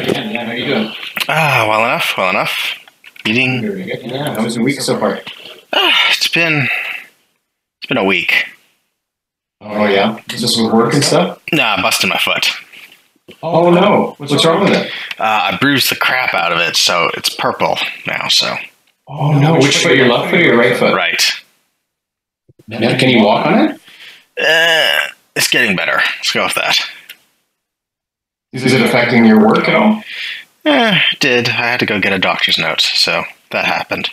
Yeah, how are you doing? Well enough, well enough. Eating. Very good. Yeah, how was your week so far? It's been a week. Oh yeah? Just with work and stuff? Nah, I busted my foot. Oh no. What's wrong with it? I bruised the crap out of it, so it's purple now, so. Oh no, which foot? Your left foot or your right foot? Right. Yeah, can you walk on it? It's getting better. Let's go with that. Is it affecting your work at all? It did. I had to go get a doctor's note, so that happened.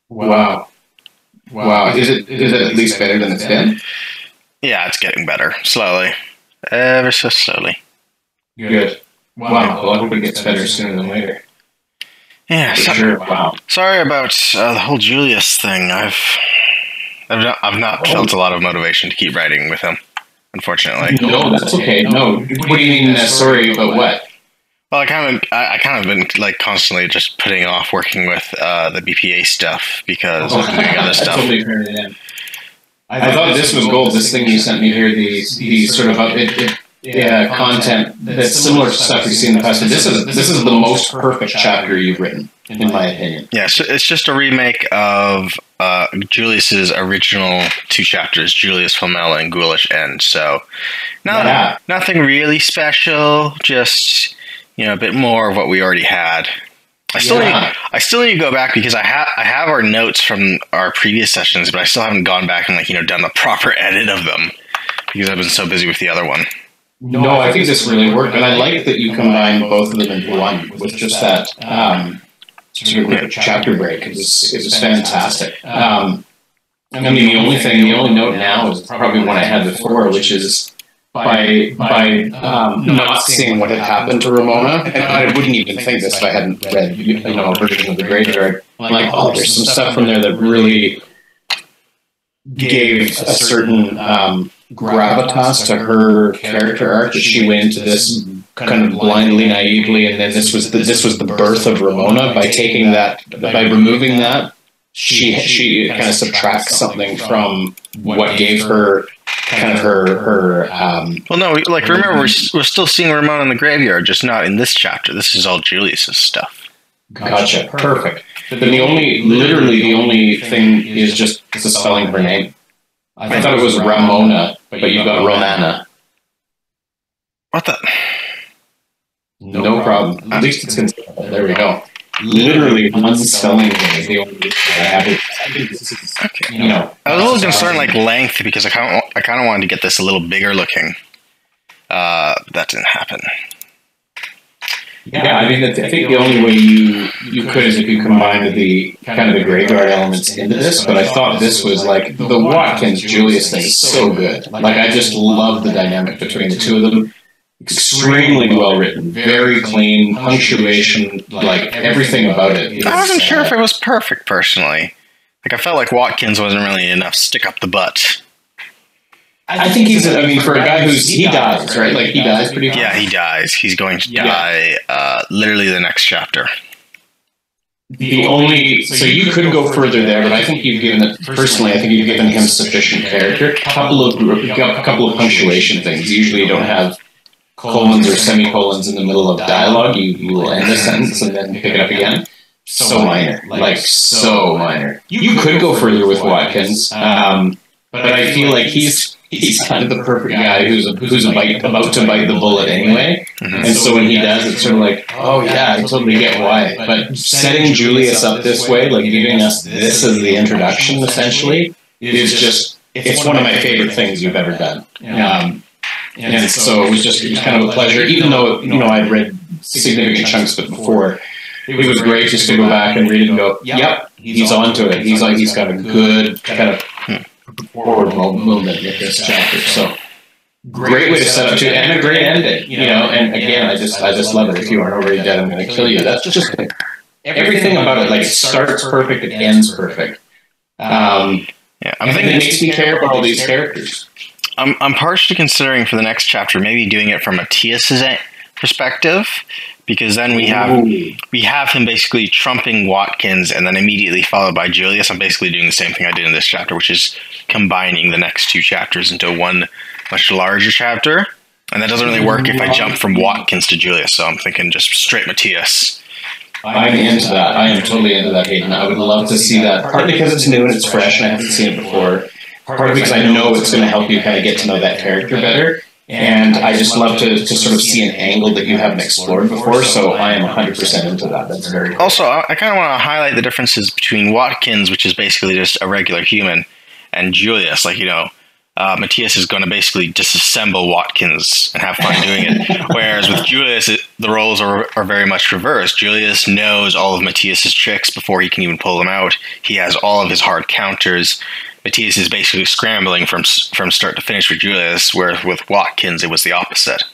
Wow. Wow. Is it at least better than it's been? Yeah, it's getting better. Slowly. Ever so slowly. Good. Wow. Well, I hope it gets better sooner than later. Yeah, Sure. Wow. sorry about the whole Julius thing. I've not felt a lot of motivation to keep writing with him, unfortunately. No, that's okay. No. What do you mean sorry about what? Well, I kind of been like constantly just putting off working with the BPA stuff because of doing other stuff. Totally fair, yeah. I thought this was gold. This thing you sent me here, the sort of content that's similar to stuff you've seen in the past. This is the most perfect chapter you've written, in my opinion. Yeah, so it's just a remake of Julius's original 2 chapters, Julius Flamel and Ghoulish End. So, nothing really special. Just a bit more of what we already had. I still need to go back because I have our notes from our previous sessions, but I still haven't gone back and done the proper edit of them because I've been so busy with the other one. No, I think this really worked, and I like that you combine both of them into one with just that sort of chapter break. It was fantastic. I mean, the only note now is probably one I had before, which is by not seeing what had happened to Ramona, and I wouldn't even think this if I hadn't read a version of the Graveyard. I'm like, there's some stuff from there that really gave a certain gravitas to her character arc, that she went into this kind of blindly, naively, and then this was the birth of Ramona. By removing that, she kind of subtracts something from what gave her kind of her well, no, remember, we're still seeing Ramona in the Graveyard, just not in this chapter. This is all Julius's stuff. Gotcha. Perfect. Then the only thing is just the spelling of her name. I thought it was Ramona, but you got Romana. What the? No problem. At least it's consistent. There we go. Literally, one spelling thing is the only reason I have it. Okay. I was a little concerned, length, because I kind of wanted to get this a little bigger looking. That didn't happen. Yeah, I mean, I think the only way you could is if you combined the kind of the Graveyard elements into this, but I thought this was the Watkins Julius thing is so good. I just love the dynamic between the two of them. Extremely well written, very clean, punctuation, everything about it. I wasn't sure if it was perfect, personally. I felt like Watkins wasn't really enough stick up the butt. I think for a guy he dies, right? He dies pretty fast. Yeah, he dies. He's going to die literally the next chapter. So you could go further there, but I think you've given him sufficient character. A couple of punctuation things. Usually you don't have colons or semicolons in the middle of dialogue. You will end a sentence and then pick it up again. So minor. So minor. You could go further with Watkins, but I feel like he's kind of the perfect guy who's about to bite the bullet anyway. Mm-hmm. And so when he does, it's sort of I totally get why. But setting Julius up this way, giving us this as the introduction, essentially, is just, it's one of my favorite things you've ever done. And so it was kind of a pleasure, even though, I'd read significant chunks of it before. It was great just to go back and read it and go, yep, he's onto it. He's got a good kind of forward movement with this chapter. So great way to set up to, and a great ending. And again, I just love it. If you aren't already dead, I'm going to kill you. That's just everything about it. It starts perfect, it ends perfect. I'm thinking it makes me care about all these characters. I'm partially considering for the next chapter maybe doing it from Matthias's perspective, because then we have him basically trumping Watkins and then immediately followed by Julius. I'm basically doing the same thing I did in this chapter, which is combining the next 2 chapters into one much larger chapter. And that doesn't really work if I jump from Watkins to Julius, so I'm thinking just straight Matthias. I'm into that. I am totally into that, Hayden. I would love to see that, partly because it's new and it's fresh and I haven't seen it before, partly because I know it's going to help you kind of get to know that character better. And I just love to sort of see an angle that you haven't explored before, so I am 100% into that. That's very cool. Also, I kind of want to highlight the differences between Watkins, which is basically just a regular human, and Julius. Like, Matthias is going to basically disassemble Watkins and have fun doing it. Whereas with Julius, the roles are very much reversed. Julius knows all of Matthias's tricks before he can even pull them out. He has all of his hard counters. Matthias is basically scrambling from start to finish with Julius, whereas with Watkins, it was the opposite.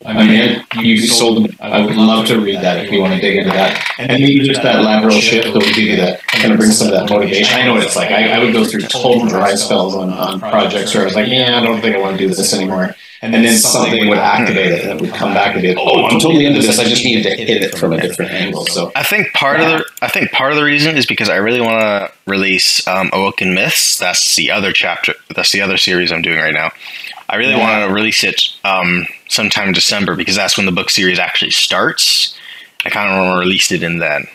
I mean, you sold them. I would love to read that if you want to dig into that. And maybe just that lateral shift that will give you that, kind of bring some of that motivation. I know what it's like. I would go through total dry spells on projects where I was like, I don't think I want to do this anymore. And then something would activate it, and it would come back and be like, I'm totally into this. I just needed to hit it from a different angle. So I think part of the reason is because I really want to release Awoken Myths. That's the other chapter. That's the other series I'm doing right now. I really want to release it sometime in December because that's when the book series actually starts. I kind of want to release it in then.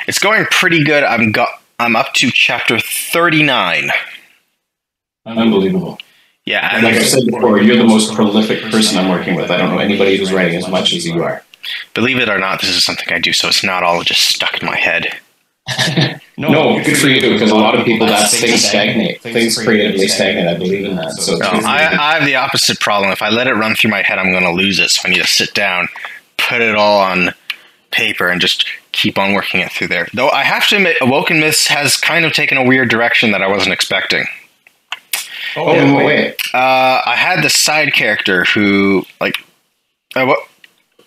It's going pretty good. I'm up to chapter 39. Unbelievable. Yeah, and like I said before, you're the most prolific person I'm working with. I don't know anybody who's writing as much as you are. Believe it or not, this is something I do, so it's not all just stuck in my head. No, good for you, because a lot of people, things stagnate. Things creatively stagnate. I believe in that. So I have the opposite problem. If I let it run through my head, I'm going to lose it. So I need to sit down, put it all on paper, and just keep on working it through there. Though I have to admit, Awoken Myths has kind of taken a weird direction that I wasn't expecting. In what way? I had this side character who, I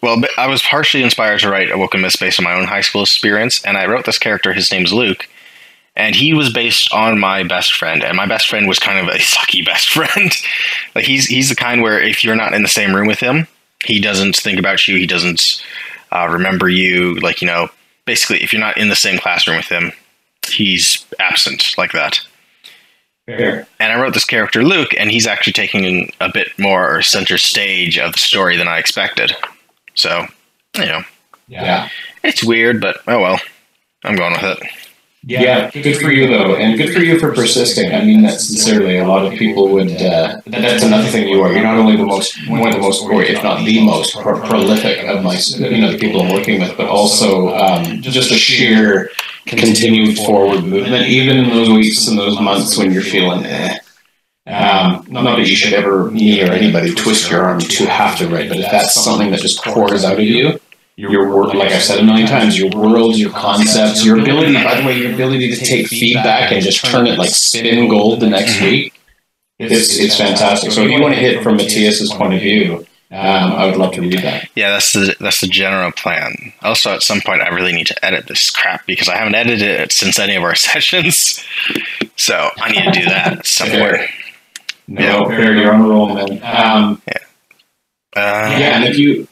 was partially inspired to write Awoken Myths based on my own high school experience, and I wrote this character. His name's Luke, and he was based on my best friend, and my best friend was kind of a sucky best friend. He's the kind where if you're not in the same room with him, he doesn't think about you, he doesn't remember you. Basically, if you're not in the same classroom with him, he's absent like that. Fair. And I wrote this character, Luke, and he's actually taking a bit more center stage of the story than I expected. So, yeah, it's weird, but oh well, I'm going with it. Yeah, good for you though, and good for you for persisting. I mean that sincerely. A lot of people would. That's another thing you are. You're not only one of the most, or if not the most prolific of the people I'm working with, but also just a sheer continued forward movement, even in those weeks and those months when you're feeling not that you should ever, me or anybody, twist your arm to have to write, but if that's something that just pours out of you, your work, like I've said a million times, your worlds, your concepts, your ability, by the way, your ability to take feedback and just turn it like spin gold the next week, it's fantastic. So if you want to hit from Matthias's point of view, I would love to read that. Yeah, that's the general plan. Also, at some point, I really need to edit this crap because I haven't edited it since any of our sessions. So I need to do that somewhere. You're on the roll, man. And if you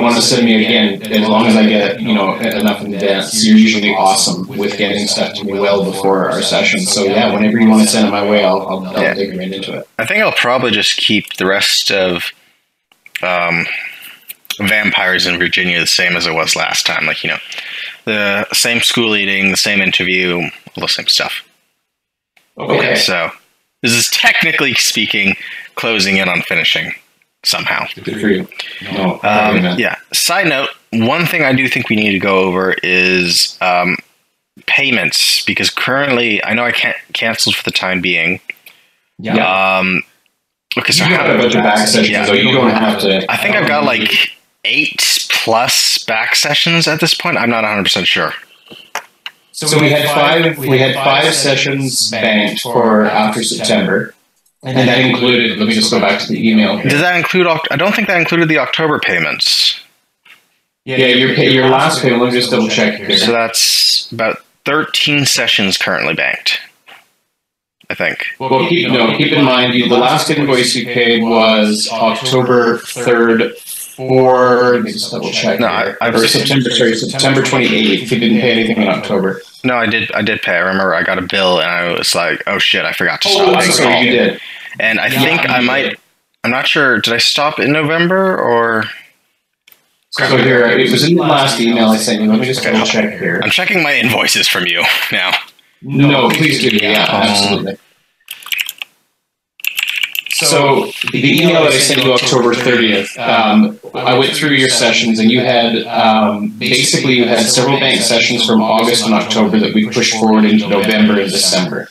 want to send me again, as long as I get enough in advance, you're usually awesome with getting stuff to me well before our session. So whenever you want to send it my way, I'll dig right into it. I think I'll probably just keep the rest of Vampires in Virginia the same as it was last time. The same school eating, the same interview, all the same stuff. Okay. So this is technically speaking closing in on finishing somehow. Good for you. No, Side note, one thing I do think we need to go over is payments, because currently I know I can't cancel for the time being. Yeah. Okay, so you have a bunch of back sessions, so you don't have to. I think I've got 8+ back sessions at this point. I'm not 100% sure. So we had five sessions banked for after September. And that included, let me just go back to the email here. Does that include, I don't think that included the October payments. Yeah, your last payment, let me just double check here. So that's about 13 sessions currently banked, I think. Well, keep in mind, the last invoice you paid was October 3rd for, let me just double check September 28th. You didn't pay anything in October. No, I did pay. I remember I got a bill and I was like, oh shit, I forgot to stop paying. Sorry, you did. And I think I might I'm not sure. Did I stop in November or? So here, it was in the last email I sent you. Let me just double check here. I'm checking my invoices from you now. No, please do. Yeah, absolutely. So the email that I sent you October 30th, I went through your sessions, and you had basically you had several bank sessions from August and October that we pushed forward into November and December.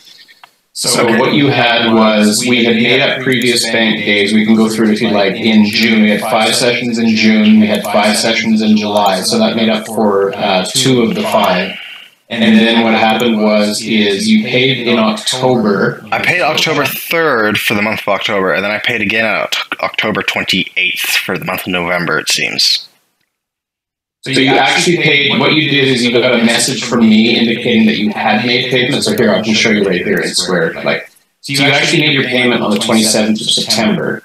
So what you had was, we had made up previous bank days. We can go through it if you'd like. In June, we had 5 sessions in June. We had 5 sessions in July. So that made up for 2 of the 5. And then what happened is you paid in October. I paid October 3rd for the month of October, and then I paid again October 28th for the month of November, it seems. So you actually paid, what you did is you got a message from me indicating that you had made payment. So here, I can show you right here in square. So you actually made your payment on the 27th of September.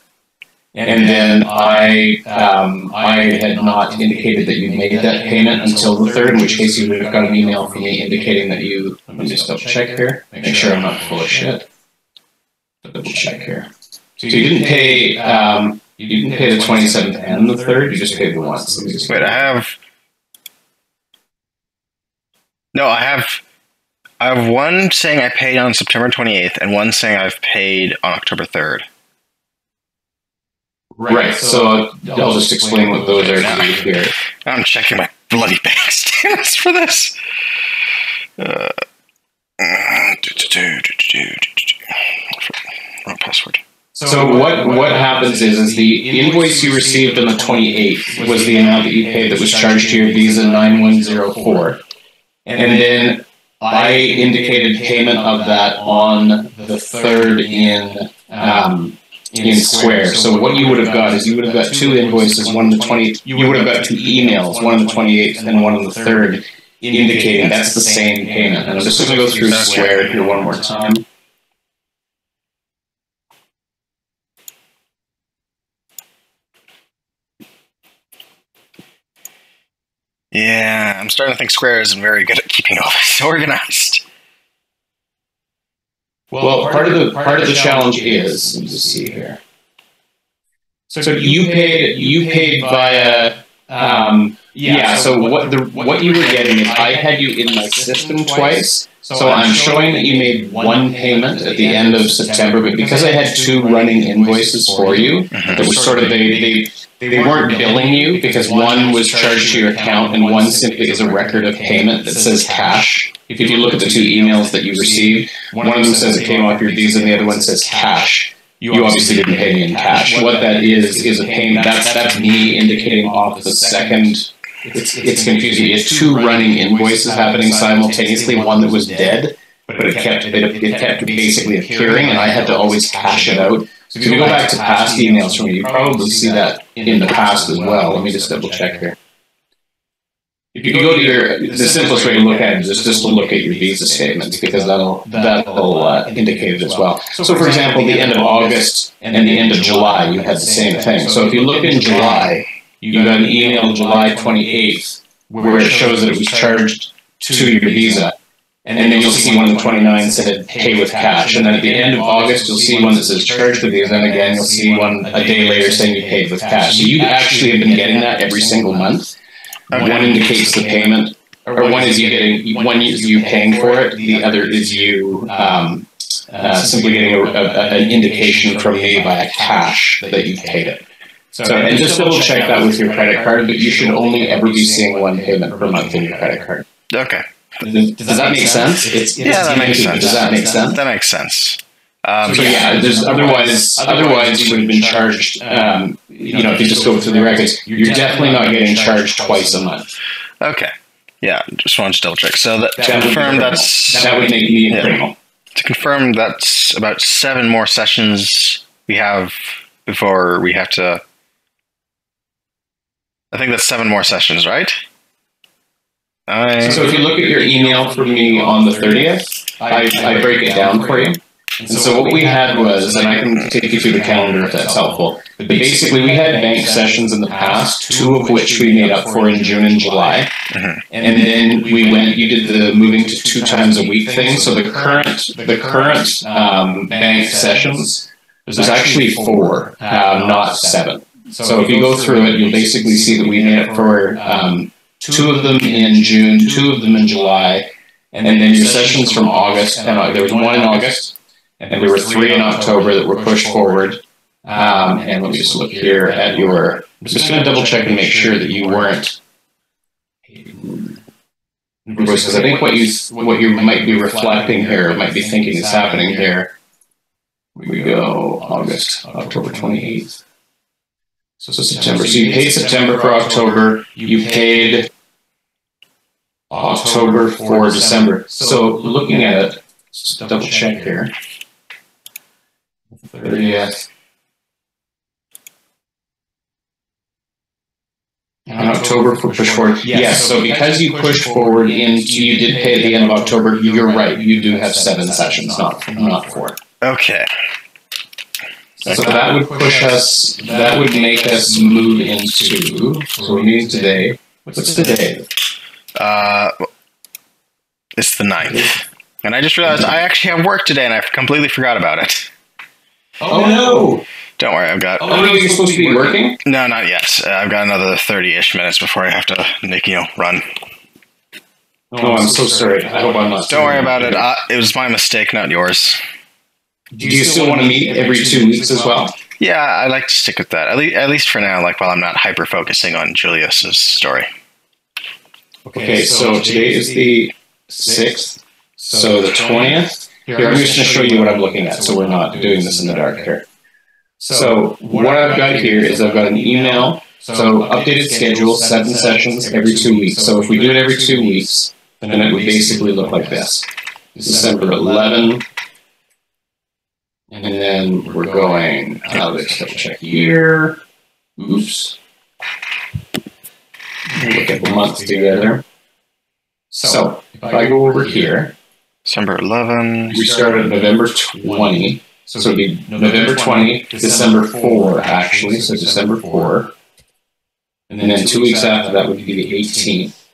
And then I had not indicated that you made that payment until the 3rd, in which case you would have got an email from me indicating that you, let me just double check here, make sure I'm not full of shit. Double check here. So you didn't pay the 27th and the 3rd, you just paid the once. Wait, I have one saying I paid on September 28th and one saying I've paid on October 3rd. Right, so I'll just explain what those are to you here. I'm checking my bloody bank statements for this. Wrong password. So what happens is the invoice you received on the 28th was the amount that you paid that was charged to your Visa 9104. And then I indicated payment of that on the 3rd in Square. So what you would have got is you would have got 2 invoices, one on the 20th. You would have got 2 emails, one on the 28th and one on the 3rd, indicating that's the same payment. And I'm just going to go through Square here one more time. Yeah, I'm starting to think Square isn't very good at keeping all this organized. Well, part of the challenge is, let me just see here. So you paid via So what you were getting is I had you in my system twice. So I'm showing that you made 1 payment at the end of September, but because I had 2 running invoices for you, that was sort of they weren't billing you because one was charged to your account and one simply is a record of payment that says cash. If you look at the 2 emails that you received, one of them says it came off your Visa and the other one says cash. You obviously didn't pay me in cash. What that is a payment. That's me indicating off the second. It's confusing. You had 2 running invoices happening simultaneously. One that was dead, but it kept basically appearing, and I had to always cash it out. So if you go back to past emails from me, you probably see that in the past as well. Let me just double check here. If you go to the simplest way to look at it is just to look at your Visa statements, because that'll indicate it as well. So for example, the end of August and the end of July, you had the same thing. So if you look in July, you got an email July 28th where it shows that it was charged to your Visa. And then you'll see one on the 29th said pay with cash. And then at the end of August, you'll see one that says charge to Visa. And again, you'll see one a day later saying you paid with cash. So you actually have been getting that every single month. One indicates the payment, or one is you paying for it. The other is you simply getting an indication from me via cash that you paid it. So, and just double check that with your credit card, but you should only ever be seeing 1 payment per month in your credit card. Okay. Does that make sense? That makes sense. Does that make sense? That makes sense. So yeah, there's otherwise you would have been charged. If you just go through the records, you're definitely not getting charged twice a month. Okay. Yeah, just wanted to double check. So that would make me a criminal. To confirm, that's about 7 more sessions we have before we have to. I think that's 7 more sessions, right? So if you look at your email from me on the 30th, I break it down for you. And so what we had was, and I can take you through the calendar if that's helpful, but basically we had bank sessions in the past, 2 of which we made up for in June and July. And then you did the moving to 2 times a week thing. So the current bank sessions There's actually 4, not 7. So if you go through it, you'll basically see that we made it for 2 of them in June, 2 of them in July, and then your sessions from August. And there was 1 in August, and there were 3 in October that were pushed forward. And let me just look here at your. I'm just going to double check and make sure that you weren't. Because I think what you might be reflecting here, might be thinking is happening here. We go August, October 28th. So September. So you paid September for October. You paid October for December. So looking at it, just double check here. 30th. In October for push forward. Yes, so because you pushed forward you did pay at the end of October, you're right. You do have 7 sessions, not 4. Okay. So that would push us, that would make us move into, so we need today. What's today? It's the 9th. And I just realized I actually have work today and I completely forgot about it. Oh no! Don't worry, I've got... Oh, no, you're supposed to be working? No, not yet. I've got another 30-ish minutes before I have to run. Oh, I'm so sorry. I hope I'm not... Don't worry about it. It was my mistake, not yours. Do you still want to meet every 2 weeks as well? Yeah, I like to stick with that. At least for now, like while I'm not hyper-focusing on Julius's story. Okay, so today is the 6th. So the 20th. Here, I'm just going to show you what I'm looking at, so we're not doing this in the dark here. So what I've got here is I've got an email, so updated schedule, 7 sessions every 2 weeks. So if we do it every 2 weeks, then it would basically look like this. December 11, and then we're going, let's double check here. Oops. Look at the months together. So if I go over here, December 11. We started November 20. So it'd be November 20, December 4, actually. So December 4. And then 2 weeks after that would be the 18th.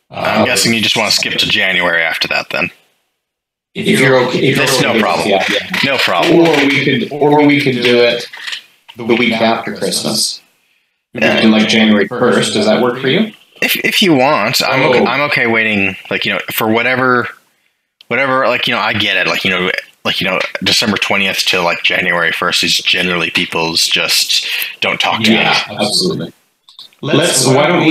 I'm guessing you just want to skip to January after that then. If you're okay. That's no problem. Yeah. No problem. Or we could do it the week after Christmas. And like January 1st. Does that work for you? If you want. I'm okay waiting, for whatever, I get it. December 20th to January 1st is generally people's just don't talk to me. Yeah, absolutely. Why don't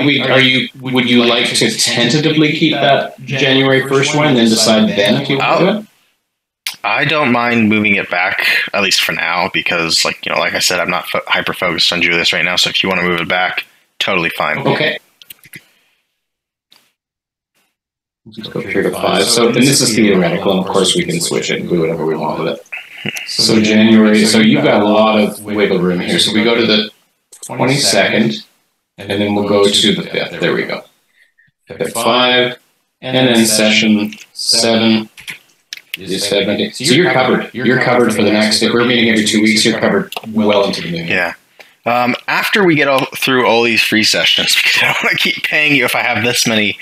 we, would you like to tentatively keep that January 1st one and then decide then if you want to do it? I don't mind moving it back, at least for now, because like I said, I'm not hyper focused on Julius right now. So if you want to move it back, totally fine. Okay. Let's go 3 to 5. So, and this is theoretical, and of course we can switch it and do whatever we want with it. So January, so you've got a lot of wiggle room here. So we go to the 22nd, and then we'll go to the 5th. There we go. 5, and then session 7 is 70. So you're covered. You're covered for the next, if we're meeting every 2 weeks, you're covered well into the new year. Yeah. After we get through all these free sessions, because I don't want to keep paying you if I have this many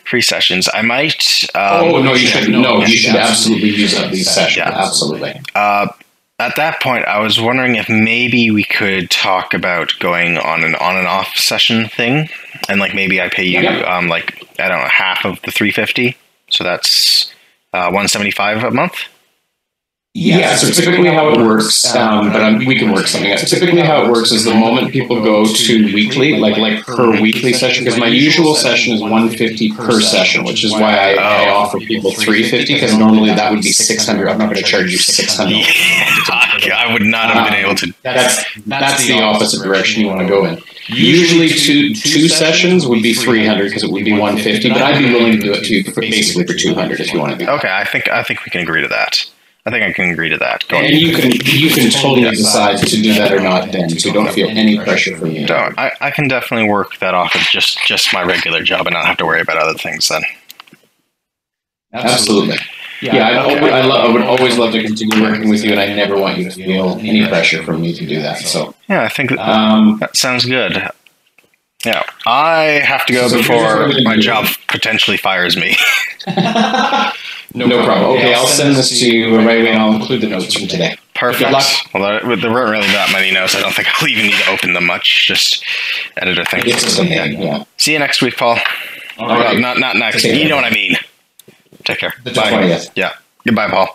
free sessions, I might... you should absolutely use up these sessions. Yeah. Absolutely. At that point, I was wondering if maybe we could talk about going on and off session thing, and maybe I pay you I don't know, half of the $350, so that's $175 a month. Yeah, so typically how it works, but we can work something out. Typically how it works is the moment people go to weekly, like per weekly session, because my usual session is $150 per session, which is why I offer people $350, because normally that would be $600. I'm not going to charge you $600. I would not have been able to. That's the opposite direction you want to go in. Usually two sessions would be $300 because it would be $150, but I'd be willing to do it to you basically for $200 if you want to do that. Okay, I think we can agree to that. I think I can agree to that. And you can totally decide to do that or not then, so don't feel any pressure from you. No, I can definitely work that off of just my regular job and not have to worry about other things then. Absolutely. Yeah, I would always love to continue working with you, and I never want you to feel any pressure from me to do that. So yeah, I think that sounds good. Yeah, I have to go before my job potentially fires me. No problem. Okay, I'll send this to you right away, and I'll include the notes from today. Perfect. Good luck. Well, there weren't really that many notes. I don't think I'll even need to open them much. Just editor thing. Yeah. See you next week, Paul. All right. Not next. You know what I mean. Take care. The Bye. 20th. Yeah. Goodbye, Paul.